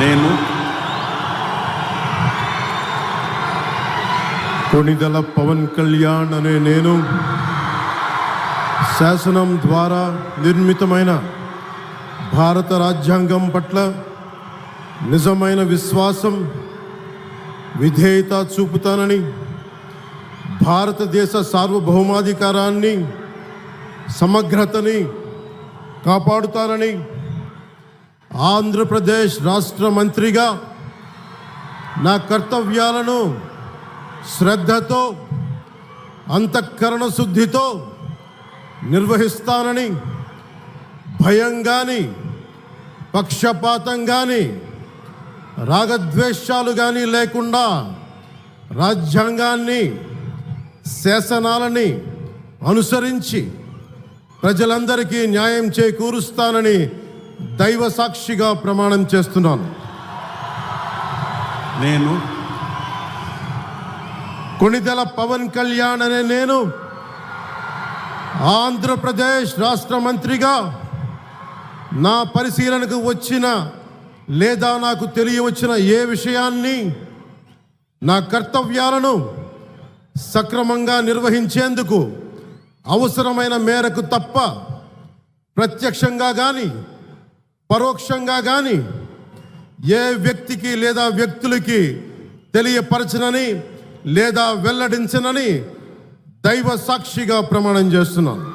నేను కొణిదెల పవన్ కళ్యాణ్ అనే నేను శాసనం ద్వారా నిర్మితమైన భారత రాజ్యాంగం పట్ల నిజమైన విశ్వాసం, విధేయత చూపుతానని, భారతదేశ సార్వభౌమాధికారాన్ని, సమగ్రతని కాపాడుతానని, ఆంధ్రప్రదేశ్ రాష్ట్ర మంత్రిగా నా కర్తవ్యాలను శ్రద్ధతో, అంతఃకరణ శుద్ధితో నిర్వహిస్తానని, భయం కానీ, పక్షపాతం కానీ, రాగద్వేషాలు కానీ లేకుండా రాజ్యాంగాన్ని, శాసనాలని అనుసరించి ప్రజలందరికీ న్యాయం చేకూరుస్తానని దైవ సాక్షిగా ప్రమాణం చేస్తున్నాను. నేను కొణిదెల పవన్ కళ్యాణ్ అనే నేను ఆంధ్రప్రదేశ్ రాష్ట్ర మంత్రిగా నా పరిశీలనకు వచ్చిన లేదా నాకు తెలియవచ్చిన ఏ విషయాన్ని, నా కర్తవ్యాలను సక్రమంగా నిర్వహించేందుకు అవసరమైన మేరకు తప్ప ప్రత్యక్షంగా కానీ పరోక్షంగా కానీ ఏ వ్యక్తికి లేదా వ్యక్తులకి తెలియపరచనని లేదా వెల్లడించనని దైవ సాక్షిగా ప్రమాణం చేస్తున్నాను.